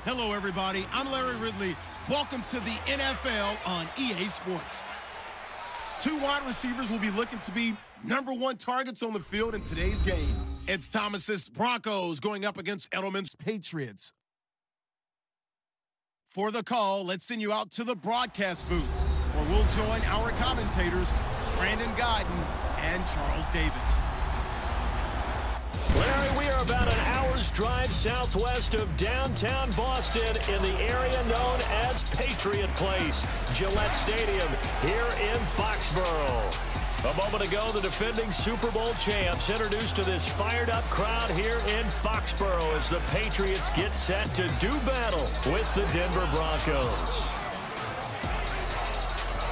Hello, everybody. I'm Larry Ridley. Welcome to the NFL on EA Sports. Two wide receivers will be looking to be #1 targets on the field in today's game. It's Thomas's Broncos going up against Edelman's Patriots. For the call, let's send you out to the broadcast booth, where we'll join our commentators, Brandon Godden and Charles Davis. Larry, we are about an hour's drive southwest of downtown Boston in the area known as Patriot Place, Gillette Stadium here in Foxborough. A moment ago, the defending Super Bowl champs introduced to this fired-up crowd here in Foxborough as the Patriots get set to do battle with the Denver Broncos.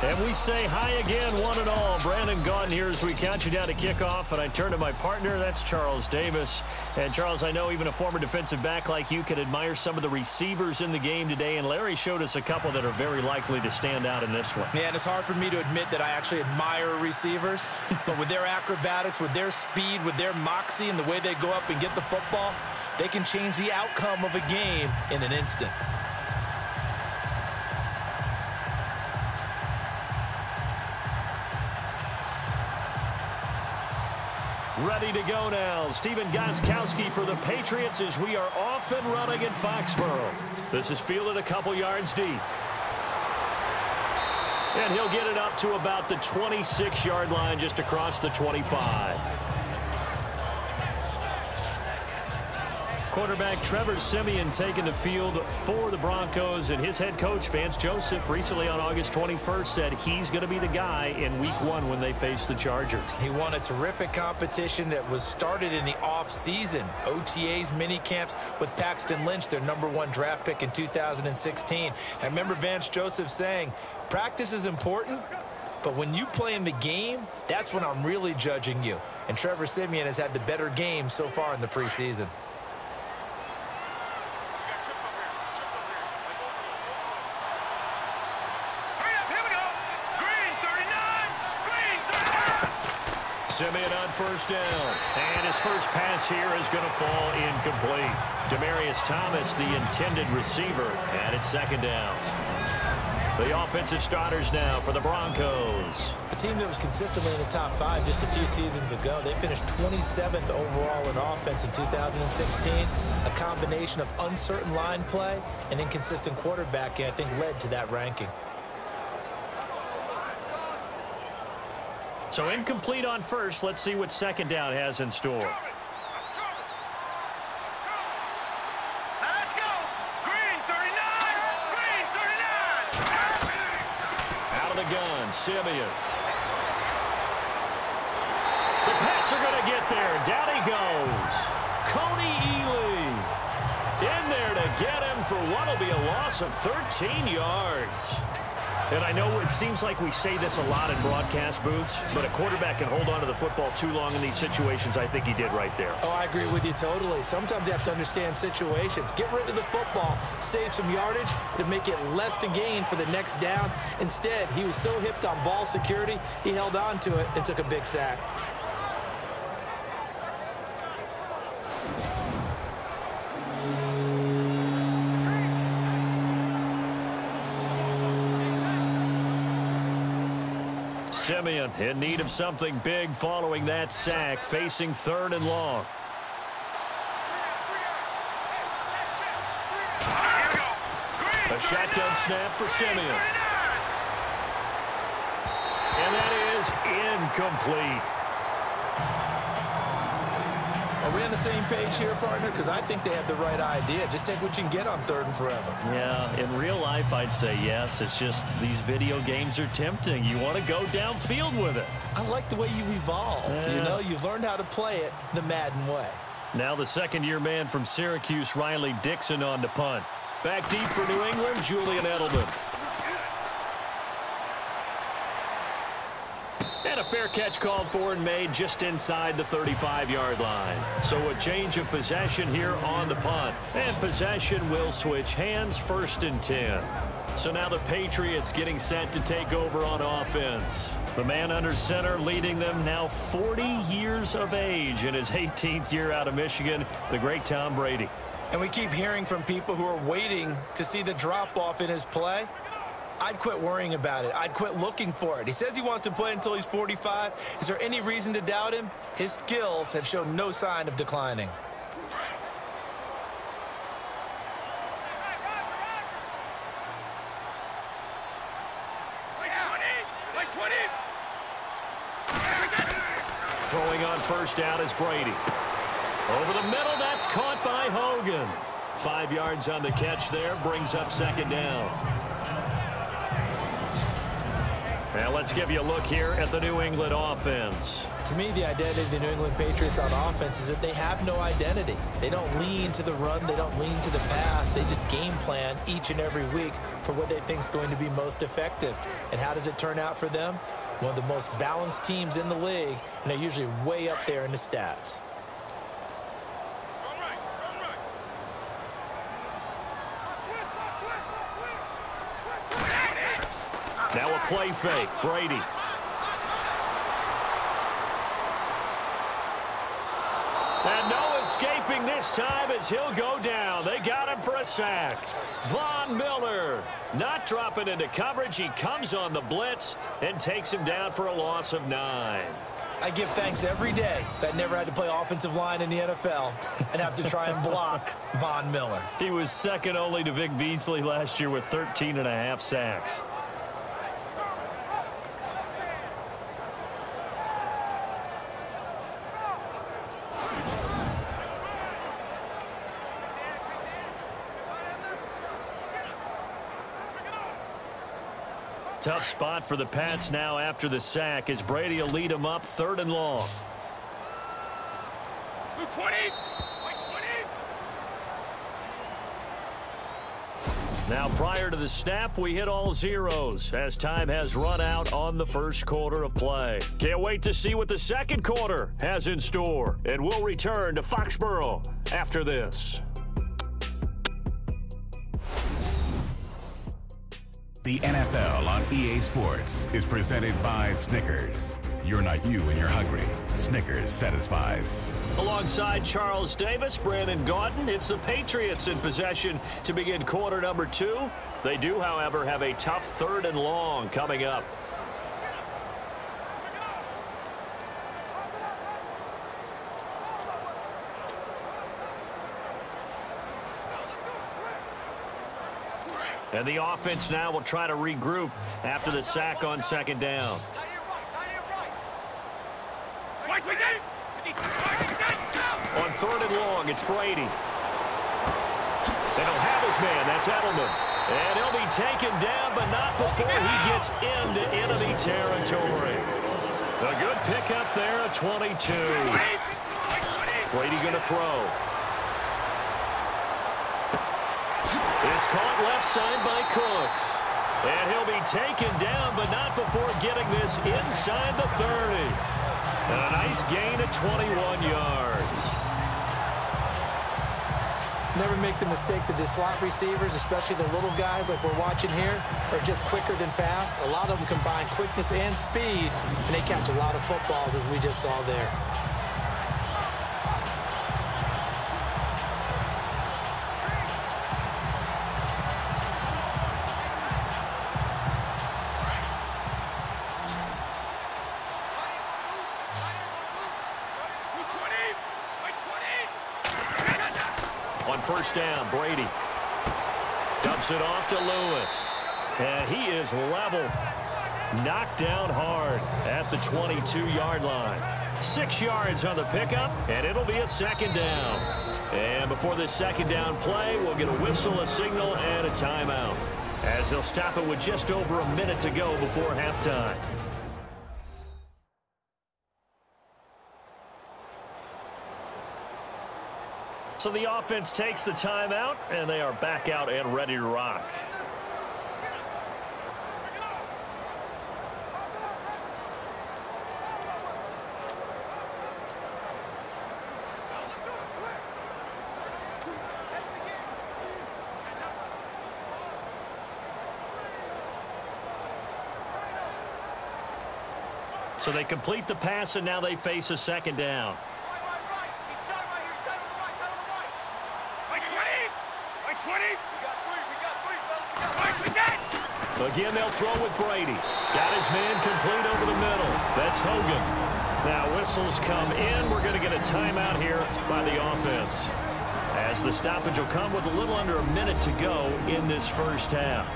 And we say hi again, one and all. Brandon Gaudin here as we count you down to kickoff, and I turn to my partner, that's Charles Davis. And Charles, I know even a former defensive back like you can admire some of the receivers in the game today, and Larry showed us a couple that are very likely to stand out in this one. Yeah, and it's hard for me to admit that I actually admire receivers, but with their acrobatics, with their speed, with their moxie, and the way they go up and get the football, they can change the outcome of a game in an instant. Ready to go now. Stephen Gostkowski for the Patriots as we are off and running in Foxborough. This is fielded a couple yards deep. And he'll get it up to about the 26-yard line, just across the 25. Quarterback Trevor Siemian taking the field for the Broncos, and his head coach, Vance Joseph, recently on August 21st said he's going to be the guy in Week 1 when they face the Chargers. He won a terrific competition that was started in the offseason. OTAs, mini camps with Paxton Lynch, their #1 draft pick in 2016. I remember Vance Joseph saying, practice is important, but when you play in the game, that's when I'm really judging you. And Trevor Siemian has had the better game so far in the preseason. Siemian on first down, and his first pass here is going to fall incomplete. Demaryius Thomas, the intended receiver, and it's second down. The offensive starters now for the Broncos. A team that was consistently in the top 5 just a few seasons ago. They finished 27th overall in offense in 2016. A combination of uncertain line play and inconsistent quarterbacking, I think, led to that ranking. So incomplete on first. Let's see what second down has in store. Let's go. Green 39. Green 39. Out of the gun, Siemian. The Pats are going to get there. Down he goes. Coney Ely in there to get him for what will be a loss of 13 yards. And I know it seems like we say this a lot in broadcast booths, but a quarterback can hold on to the football too long in these situations. I think he did right there. Oh, I agree with you totally. Sometimes you have to understand situations. Get rid of the football, save some yardage to make it less to gain for the next down. Instead, he was so hipped on ball security, he held on to it and took a big sack. Siemian in need of something big following that sack, facing 3rd and long. A shotgun snap for Siemian. And that is incomplete. Are we on the same page here, partner? Because I think they have the right idea. Just take what you can get on 3rd and forever. Yeah, in real life, I'd say yes. It's just these video games are tempting. You want to go downfield with it. I like the way you evolved. Yeah. You know, you've learned how to play it the Madden way. Now the second-year man from Syracuse, Riley Dixon, on to punt. Back deep for New England, Julian Edelman. And a fair catch called for and made just inside the 35-yard line. So a change of possession here on the punt. And possession will switch hands, 1st and 10. So now the Patriots getting set to take over on offense. The man under center leading them, now 40 years of age in his 18th year out of Michigan, the great Tom Brady. And we keep hearing from people who are waiting to see the drop-off in his play. I'd quit worrying about it. I'd quit looking for it. He says he wants to play until he's 45. Is there any reason to doubt him? His skills have shown no sign of declining. Throwing on first down is Brady. Over the middle, that's caught by Hogan. 5 yards on the catch there, brings up second down. Now let's give you a look here at the New England offense. To me, the identity of the New England Patriots on offense is that they have no identity. They don't lean to the run. They don't lean to the pass. They just game plan each and every week for what they think is going to be most effective. And how does it turn out for them? One of the most balanced teams in the league, and they're usually way up there in the stats. Now a play fake, Brady. And no escaping this time as he'll go down. They got him for a sack. Von Miller not dropping into coverage. He comes on the blitz and takes him down for a loss of 9. I give thanks every day that I never had to play offensive line in the NFL and have to try and block Von Miller. He was second only to Vic Beasley last year with 13.5 sacks. Tough spot for the Pats now after the sack as Brady will lead them up 3rd and long. 20. Now prior to the snap, we hit all zeros as time has run out on the first quarter of play. Can't wait to see what the second quarter has in store. And we'll return to Foxborough after this. The NFL on EA Sports is presented by Snickers. You're not you when you're hungry. Snickers satisfies. Alongside Charles Davis, Brandon Gaudin, it's the Patriots in possession to begin quarter number 2. They do, however, have a tough 3rd and long coming up. And the offense now will try to regroup after the sack on second down. On 3rd and long, it's Brady. They don't have his man. That's Edelman. And he'll be taken down, but not before he gets into enemy territory. A good pickup there, a 22. Brady going to throw. It's caught left side by Cooks. And he'll be taken down, but not before getting this inside the 30. And a nice gain of 21 yards. Never make the mistake that the slot receivers, especially the little guys like we're watching here, are just quicker than fast. A lot of them combine quickness and speed, and they catch a lot of footballs, as we just saw there. On first down, Brady dumps it off to Lewis. And he is leveled. Knocked down hard at the 22-yard line. 6 yards on the pickup, and it'll be a second down. And before this second down play, we'll get a whistle, a signal, and a timeout, as they'll stop it with just over a minute to go before halftime. So the offense takes the timeout, and they are back out and ready to rock. So they complete the pass, and now they face a second down. Again, they'll throw with Brady. Got his man complete over the middle. That's Hogan. Now whistles come in. We're going to get a timeout here by the offense, as the stoppage will come with a little under a minute to go in this first half.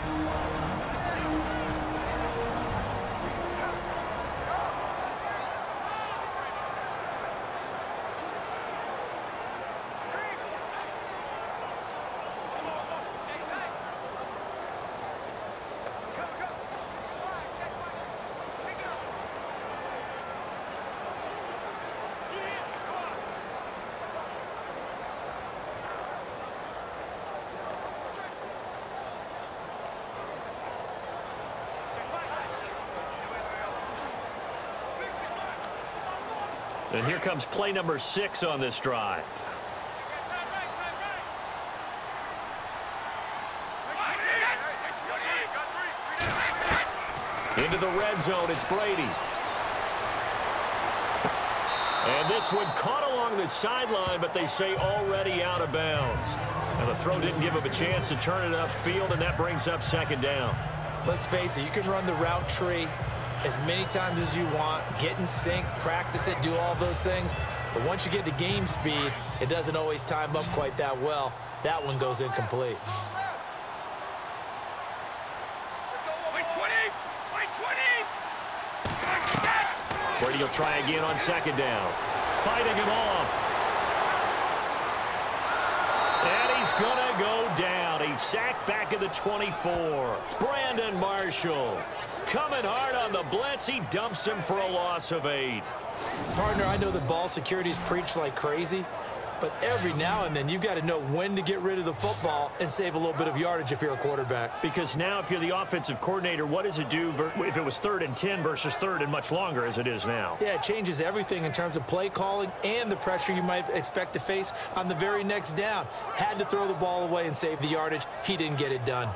And here comes play number 6 on this drive. Into the red zone, it's Brady. And this one caught along the sideline, but they say already out of bounds. And the throw didn't give him a chance to turn it upfield, and that brings up second down. Let's face it, you can run the route tree as many times as you want, get in sync, practice it, do all those things. But once you get to game speed, it doesn't always time up quite that well. That one goes incomplete. Brady will try again on second down. Fighting him off. And he's going to go down. He's sacked back at the 24. Brandon Marshall coming hard on the blitz. He dumps him for a loss of 8. Partner, I know that ball security's preached like crazy, but every now and then you've got to know when to get rid of the football and save a little bit of yardage if you're a quarterback. Because now if you're the offensive coordinator, what does it do if it was 3rd and 10 versus 3rd and much longer as it is now? Yeah, it changes everything in terms of play calling and the pressure you might expect to face on the very next down. Had to throw the ball away and save the yardage. He didn't get it done.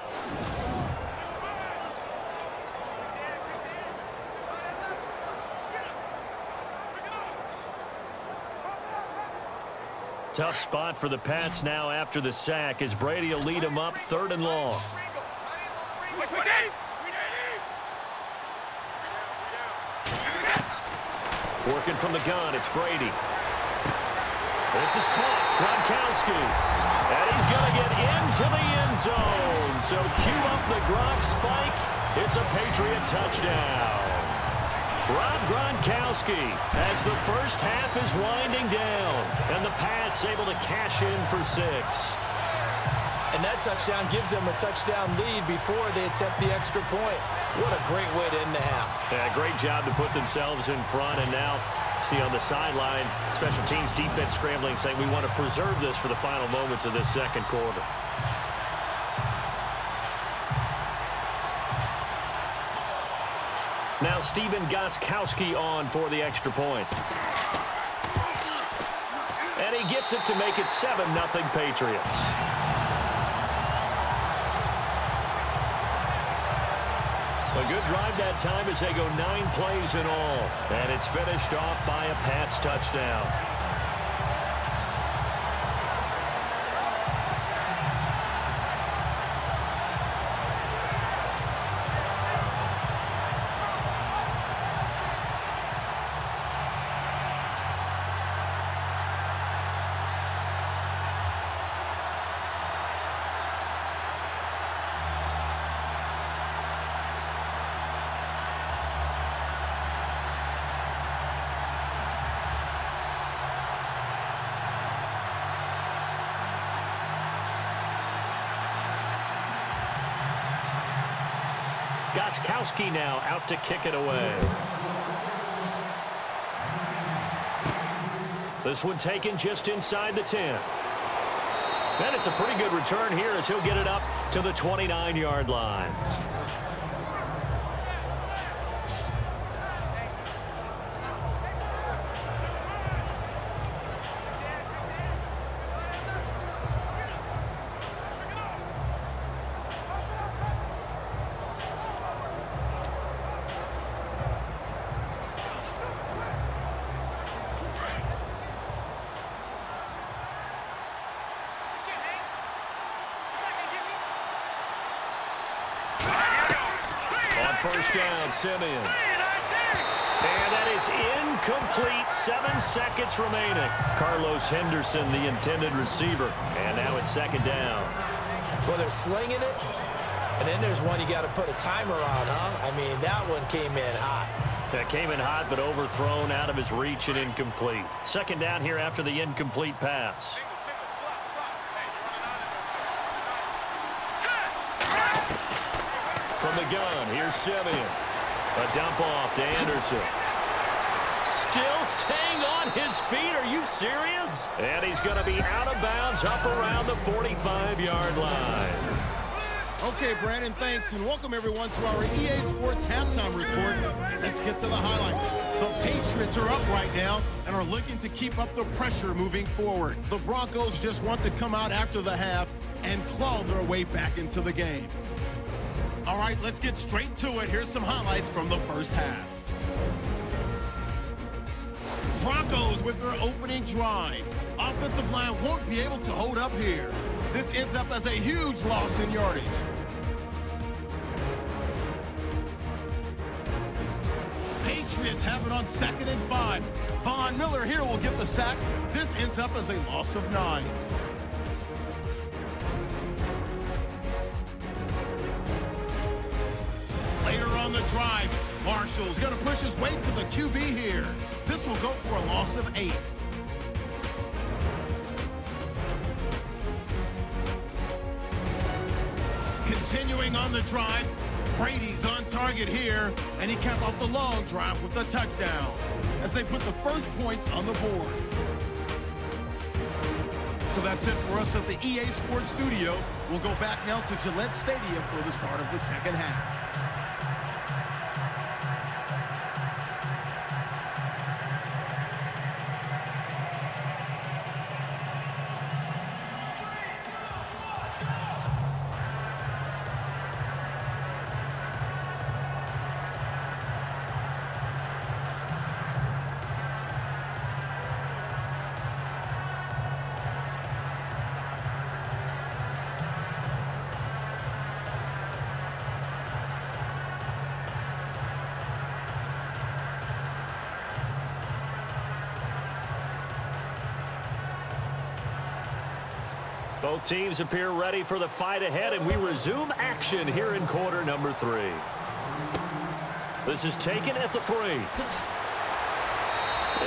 Tough spot for the Pats now after the sack, as Brady will lead them up 3rd and long. Working from the gun, it's Brady. This is caught. Gronkowski. And he's going to get into the end zone. So cue up the Gronk spike. It's a Patriot touchdown. Rob Gronkowski as the first half is winding down. And the Pats able to cash in for 6. And that touchdown gives them a touchdown lead before they attempt the extra point. What a great way to end the half. Yeah, great job to put themselves in front. And now, see on the sideline, special teams defense scrambling, saying we want to preserve this for the final moments of this second quarter. Now Stephen Gostkowski on for the extra point. And he gets it to make it 7-0 Patriots. A good drive that time as they go 9 plays in all. And it's finished off by a Pats touchdown. Gostkowski now out to kick it away. This one taken just inside the 10. And it's a pretty good return here as he'll get it up to the 29-yard line. first down, Simeon. And that is incomplete. 7 seconds remaining. Carlos Henderson, the intended receiver. And now it's second down. Well, they're slinging it. And then there's one you got to put a timer on, huh? I mean, that one came in hot. That came in hot, but overthrown, out of his reach, and incomplete. Second down here after the incomplete pass. From the gun, here's Simeon. A dump off to Anderson. Still staying on his feet. Are you serious? And he's going to be out of bounds up around the 45-yard line. Okay, Brandon, thanks, and welcome everyone to our EA Sports Halftime Report. Let's get to the highlights. The Patriots are up right now and are looking to keep up the pressure moving forward. The Broncos just want to come out after the half and claw their way back into the game. All right, let's get straight to it. Here's some highlights from the first half. Broncos with their opening drive. Offensive line won't be able to hold up here. This ends up as a huge loss in yardage. Patriots have it on 2nd and 5. Von Miller here will get the sack. This ends up as a loss of 9. Later on the drive, Marshall's going to push his way to the QB here. This will go for a loss of 8. Continuing on the drive, Brady's on target here, and he capped off the long drive with a touchdown as they put the first points on the board. So that's it for us at the EA Sports Studio. We'll go back now to Gillette Stadium for the start of the second half. Both teams appear ready for the fight ahead, and we resume action here in quarter number 3. This is taken at the 3.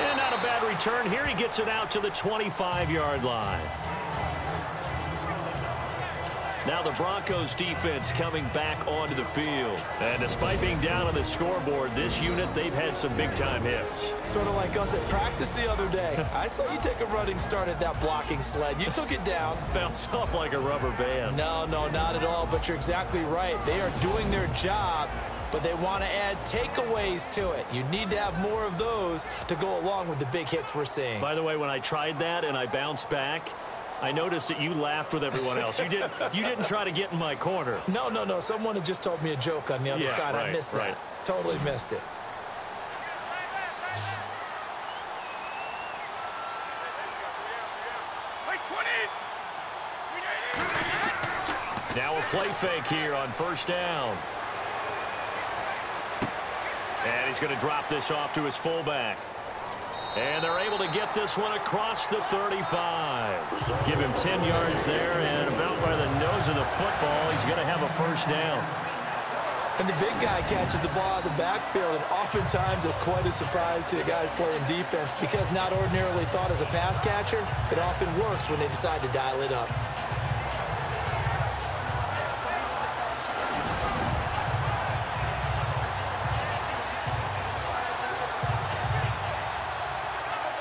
And not a bad return here. He gets it out to the 25-yard line. Now the Broncos defense coming back onto the field. And despite being down on the scoreboard, this unit, they've had some big-time hits. Sort of like us at practice the other day. I saw you take a running start at that blocking sled. You took it down. Bounced off like a rubber band. No, not at all, but you're exactly right. They are doing their job, but they want to add takeaways to it. You need to have more of those to go along with the big hits we're seeing. By the way, when I tried that and I bounced back, I noticed that you laughed with everyone else. You didn't try to get in my corner. No. Someone had just told me a joke on the other side. Right, I missed that. Totally missed it. Now a play fake here on first down. And he's going to drop this off to his fullback. And they're able to get this one across the 35. Give him 10 yards there, and about by the nose of the football, he's going to have a first down. And the big guy catches the ball out of the backfield, and oftentimes it's quite a surprise to the guys playing defense because not ordinarily thought as a pass catcher, it often works when they decide to dial it up.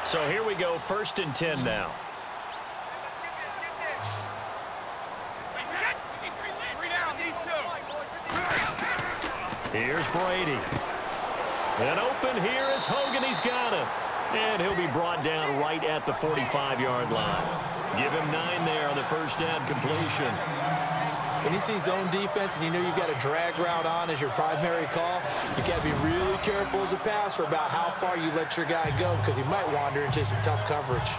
So here we go, 1st and 10 now. Here's Brady. And open here is Hogan. He's got it. And he'll be brought down right at the 45-yard line. Give him 9 there on the first down completion. When you see zone defense and you know you've got a drag route on as your primary call, you got to be really careful as a passer about how far you let your guy go because he might wander into some tough coverage.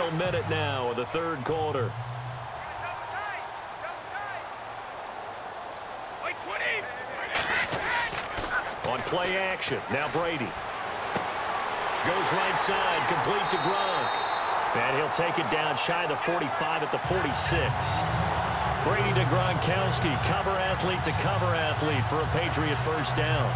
final minute now of the third quarter. On play action, now Brady. Goes right side, complete to Gronk. And he'll take it down shy of the 45 at the 46. Brady to Gronkowski, cover athlete to cover athlete for a Patriot first down.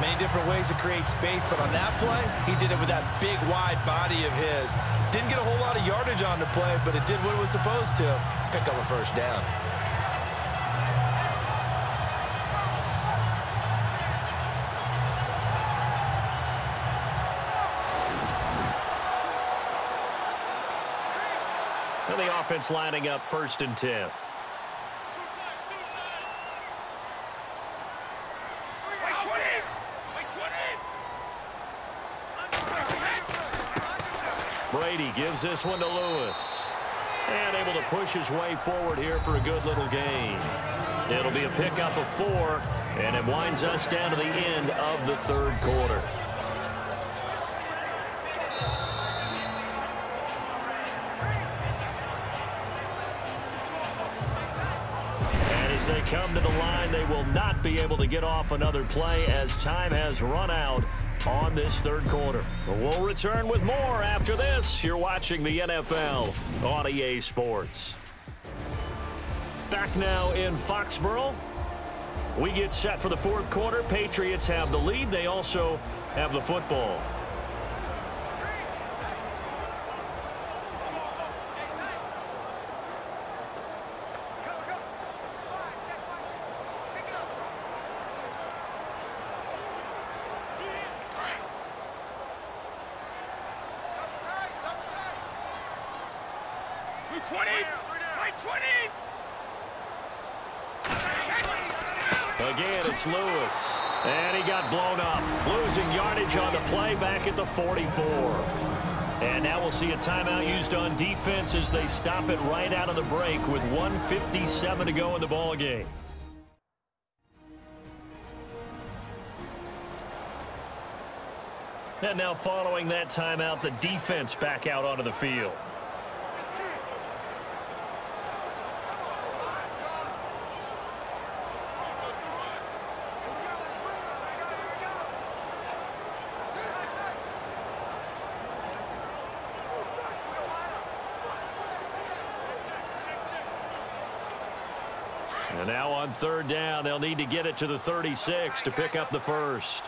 Many different ways to create space, but on that play, he did it with that big, wide body of his. Didn't get a whole lot of yardage on the play, but it did what it was supposed to. Pick up a first down. And the offense lining up 1st and 10. Brady gives this one to Lewis. And able to push his way forward here for a good little gain. It'll be a pickup of 4, and it winds us down to the end of the third quarter. And as they come to the line, they will not be able to get off another play as time has run out on this third quarter. We'll return with more after this. You're watching the NFL on EA Sports. Back now in Foxborough. We get set for the fourth quarter. Patriots have the lead. They also have the football. Again, it's Lewis. And he got blown up. Losing yardage on the play back at the 44. And now we'll see a timeout used on defense as they stop it right out of the break with 1:57 to go in the ballgame. And now following that timeout, the defense back out onto the field. And now on third down, they'll need to get it to the 36 to pick up the first.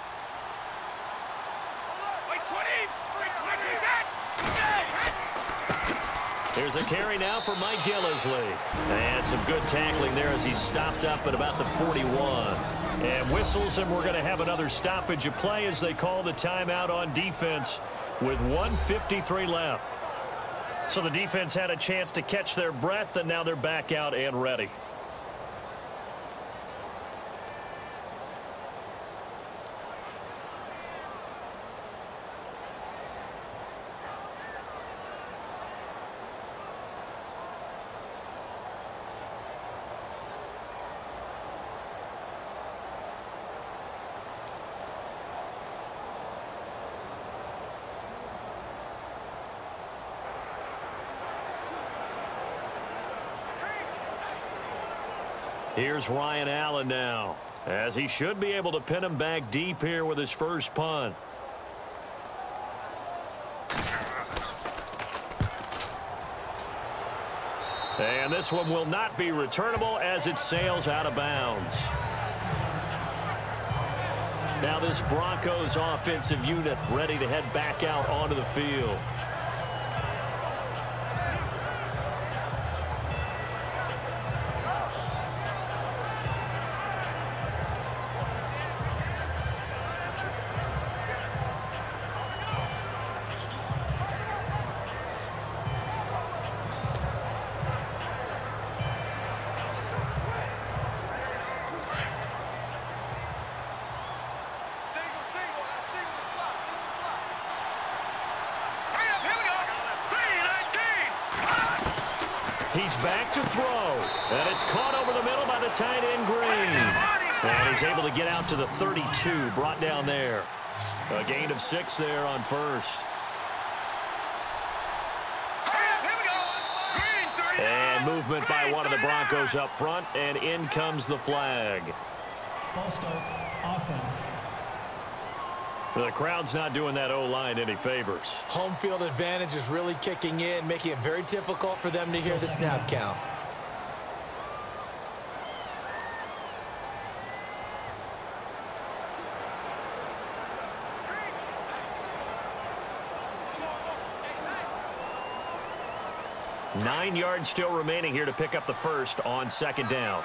Here's a carry now for Mike Gillisley. And some good tackling there as he stopped up at about the 41. And whistles, and we're going to have another stoppage of play as they call the timeout on defense with 1:53 left. So the defense had a chance to catch their breath, and now they're back out and ready. Here's Ryan Allen now, as he should be able to pin him back deep here with his first punt. And this one will not be returnable as it sails out of bounds. Now this Broncos offensive unit ready to head back out onto the field. He's back to throw, and it's caught over the middle by the tight end Green. And he's able to get out to the 32, brought down there. A gain of 6 there on first. movement by one of the Broncos up front, and in comes the flag. False start, offense. The crowd's not doing that O-line any favors. Home field advantage is really kicking in, making it very difficult for them to hear the snap count. Nine yards still remaining here to pick up the first on 2nd down.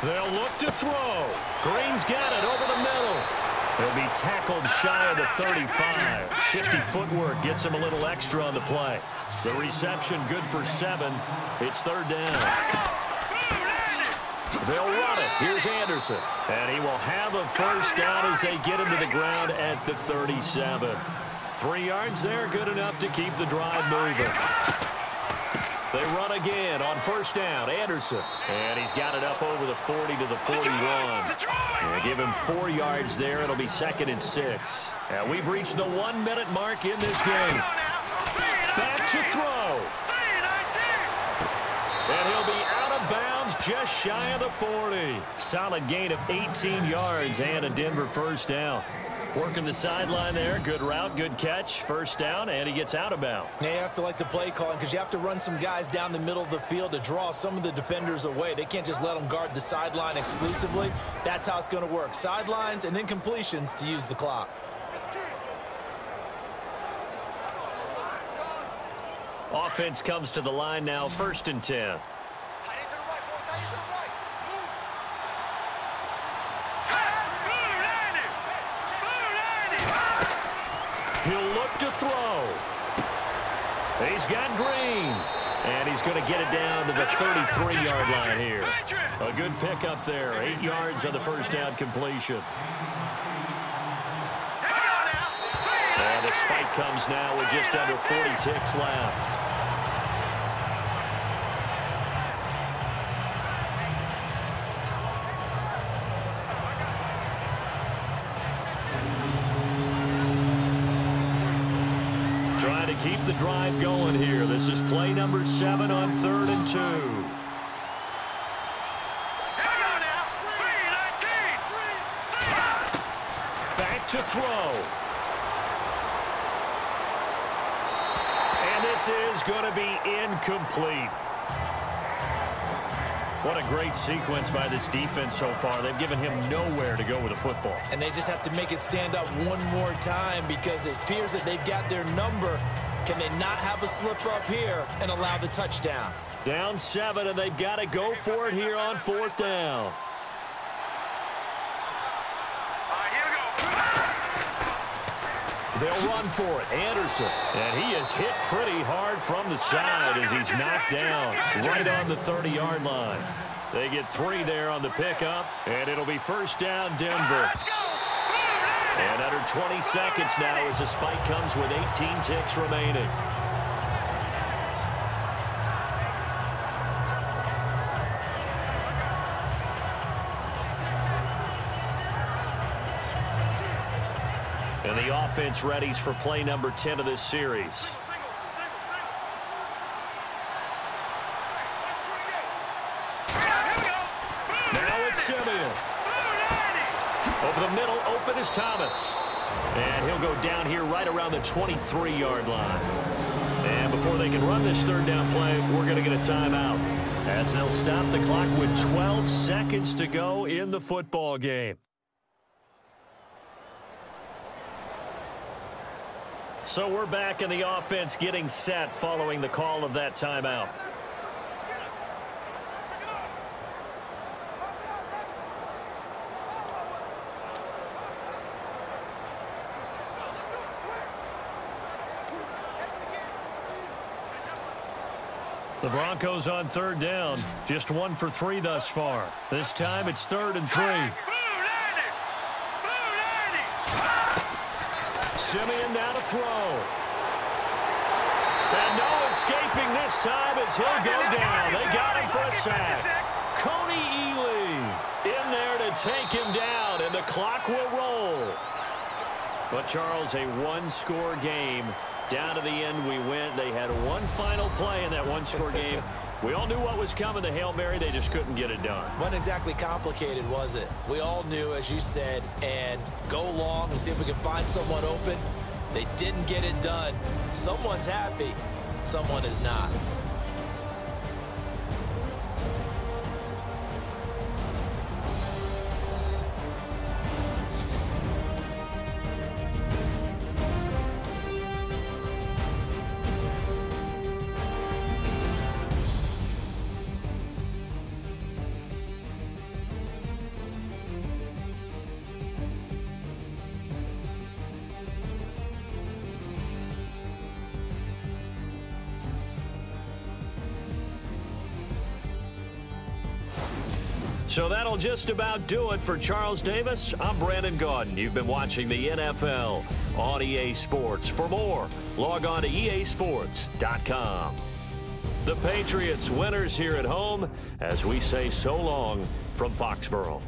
They'll look to throw. Green's got it over the middle. He'll be tackled shy of the 35. Shifty footwork gets him a little extra on the play. The reception good for 7. It's 3rd down. They'll run it. Here's Anderson. And he will have a first down as they get him to the ground at the 37. 3 yards there, good enough to keep the drive moving. They run again on 1st down. Anderson. And he's got it up over the 40 to the 41. And give him 4 yards there. It'll be 2nd and 6. And we've reached the 1-minute mark in this game. Back to throw. And he'll be out of bounds just shy of the 40. Solid gain of 18 yards and a Denver first down. Working the sideline there. Good route, good catch. First down, and he gets out of bounds. Now you have to like the play calling because you have to run some guys down the middle of the field to draw some of the defenders away. They can't just let them guard the sideline exclusively. That's how it's going to work. Sidelines and then completions to use the clock. Offense comes to the line now, 1st and 10. He'll look to throw. He's got Green. And he's going to get it down to the 33-yard line here. A good pickup there. 8 yards on the first down completion. And the spike comes now with just under 40 ticks left. Trying to keep the drive going here. This is play number 7 on 3rd and 2. Back to throw. And this is going to be incomplete. What a great sequence by this defense so far. They've given him nowhere to go with the football. And they just have to make it stand up one more time because it appears that they've got their number. Can they not have a slip up here and allow the touchdown? Down 7, and they've got to go for it here on 4th down. They'll run for it. Anderson. And he is hit pretty hard from the side as he's knocked down right on the 30-yard line. They get 3 there on the pickup, and it'll be first down Denver. And under 20 seconds now as the spike comes with 18 ticks remaining. And the offense readies for play number 10 of this series. Now it's Simeon. Over the middle, open is Thomas. And he'll go down here right around the 23-yard line. And before they can run this 3rd down play, we're going to get a timeout, as they'll stop the clock with 12 seconds to go in the football game. So we're back in the offense getting set following the call of that timeout. The Broncos on 3rd down. Just 1 for 3 thus far. This time it's 3rd and 3. Simeon now to throw. And no escaping this time as he'll go down. They got him for a sack. Coney Ely in there to take him down, and the clock will roll. But, Charles, a one-score game. Down to the end, we went. They had one final play in that one-score game. We all knew what was coming, the Hail Mary. They just couldn't get it done. Wasn't exactly complicated, was it? We all knew, as you said, and go long and see if we can find someone open. They didn't get it done. Someone's happy. Someone is not. So that'll just about do it for Charles Davis. I'm Brandon Gaudin. You've been watching the NFL on EA Sports. For more, log on to easports.com. The Patriots winners here at home as we say so long from Foxborough.